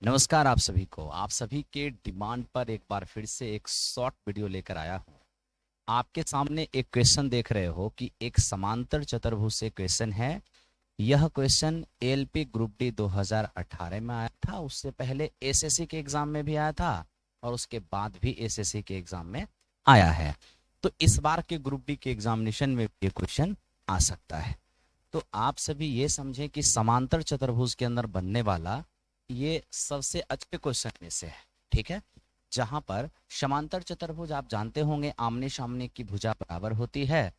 नमस्कार आप सभी को। आप सभी के डिमांड पर एक बार फिर से एक शॉर्ट वीडियो लेकर आया हूँ। आपके सामने एक क्वेश्चन देख रहे हो कि एक समांतर चतुर्भुज से क्वेश्चन है। यह क्वेश्चन एएलपी ग्रुप डी 2018 में आया था, उससे पहले एसएससी के एग्जाम में भी आया था और उसके बाद भी एसएससी के एग्जाम में आया है। तो इस बार के ग्रुप डी के एग्जामिनेशन में ये क्वेश्चन आ सकता है। तो आप सभी ये समझें कि समांतर चतुर्भुज के अंदर बनने वाला ये सबसे अच्छे क्वेश्चन में से है। ठीक है, जहां पर समांतर चतुर्भुज आप जानते होंगे आमने सामने की भुजा बराबर होती है,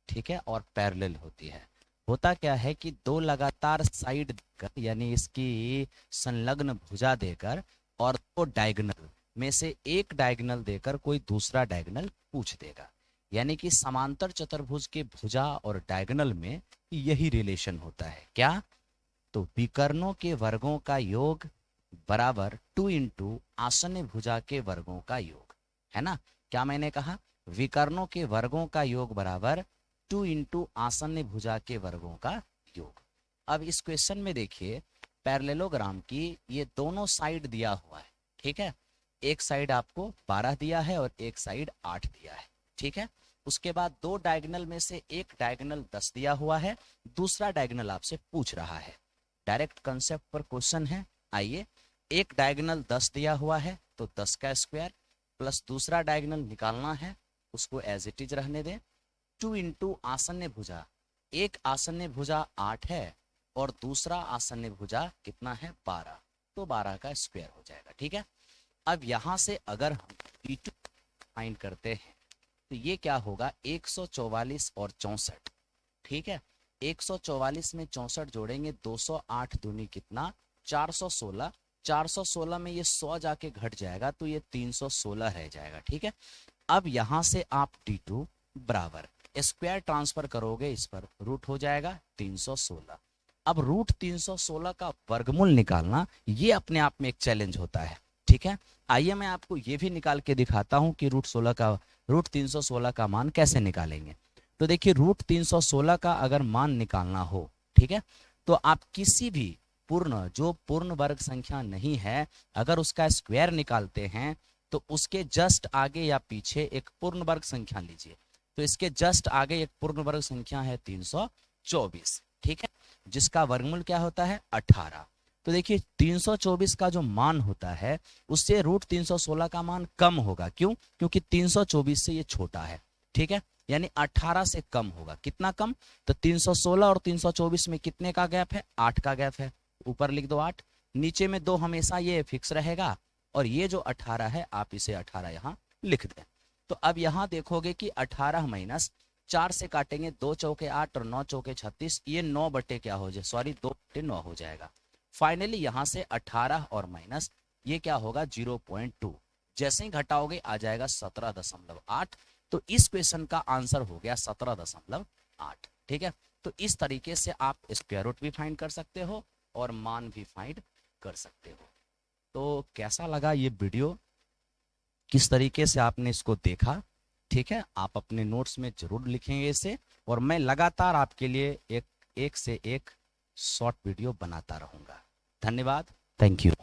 ठीक है, और पैरेलल होती है। होता क्या है कि दो लगातार साइड देकर यानी इसकी संलग्न भुजा देकर और दो डायगोनल में से एक डायगोनल देकर कोई दूसरा डायगोनल पूछ देगा। यानी कि समांतर चतुर्भुज के भुजा और डायगोनल में यही रिलेशन होता है। क्या? तो विकर्णों के वर्गों का योग बराबर 2 इंटू आसन्न भुजा के वर्गों का योग, है ना। क्या मैंने कहा? विकर्णों के वर्गों का योग बराबर 2 इंटू आसन्न भुजा के वर्गों का योग। अब इस क्वेश्चन में देखिए पैरेललोग्राम की ये दोनों साइड दिया हुआ है, ठीक है। एक साइड आपको 12 दिया है और एक साइड 8 दिया है, ठीक है। उसके बाद दो डायगोनल में से एक डायगोनल 10 दिया हुआ है, दूसरा डायगोनल आपसे पूछ रहा है। डायरेक्ट कंसेप्ट पर क्वेश्चन है। आइए, एक डायगोनल 10 दिया हुआ है तो 10 का स्क्वायर प्लस दूसरा डायगोनल निकालना है, उसको एज इट इज रहने दें। 2 इंटू आसन्न भुजा, एक आसन्न भुजा 8 है और दूसरा आसन्न भुजा कितना है? 12, तो 12 का स्क्वायर हो जाएगा, ठीक है। अब यहां से अगर हम D2 फाइंड करते हैं तो ये क्या होगा? 144 और 64, ठीक है। 144 में 64 जोड़ेंगे, 208 दूनी कितना? 416। 416 में ये 100 जाके घट जाएगा तो ये 316 रह जाएगा, ठीक है। अब यहां से आप D2 बराबर स्क्वायर ट्रांसफर करोगे, इस पर रूट हो जाएगा 316। अब रूट 316 का वर्गमूल निकालना ये अपने आप में एक चैलेंज होता है, ठीक है। आइए मैं आपको ये भी निकाल के दिखाता हूं कि रूट 316 का मान कैसे निकालेंगे। तो देखिए रूट 316 का अगर मान निकालना हो, ठीक है, तो आप किसी भी जो पूर्ण वर्ग संख्या नहीं है, अगर उसका स्क्वायर निकालते हैं तो उसके जस्ट आगे या पीछे एक पूर्ण वर्ग संख्या लीजिए। तो इसके जस्ट आगे एक पूर्ण वर्ग संख्या है 324, ठीक है, जिसका वर्गमूल क्या होता है? 18। तो देखिए 324 का जो मान होता है उससे रूट 316 का मान कम होगा। क्यों? क्योंकि 324 से ये छोटा है, ठीक है, यानी 18 से कम होगा। कितना कम? तो 316 और 324 में कितने का गैप है? 8 का गैप है। ऊपर लिख दो 8, नीचे में 2 हमेशा ये फिक्स रहेगा और ये जो 18 है आप इसे 18 यहाँ लिख दें। तो अब यहाँ देखोगे कि 18 माइनस 4 से काटेंगे, 2 चौके 8 और 9 चौके 36, ये 9 बटे क्या हो जाए? सॉरी 2 बटे 9 हो जाएगा। फाइनली यहाँ से 18 और माइनस ये क्या होगा? 0.2। जैसे ही घटाओगे आ जाएगा 17.8। तो इस क्वेश्चन का आंसर हो गया 17.8, ठीक है। तो इस तरीके से आप स्क्वायर रूट भी फाइंड कर सकते हो और मान भी फाइंड कर सकते हो। तो कैसा लगा ये वीडियो? किस तरीके से आपने इसको देखा? ठीक है, आप अपने नोट्स में जरूर लिखेंगे इसे और मैं लगातार आपके लिए एक से एक शॉर्ट वीडियो बनाता रहूंगा। धन्यवाद, थैंक यू।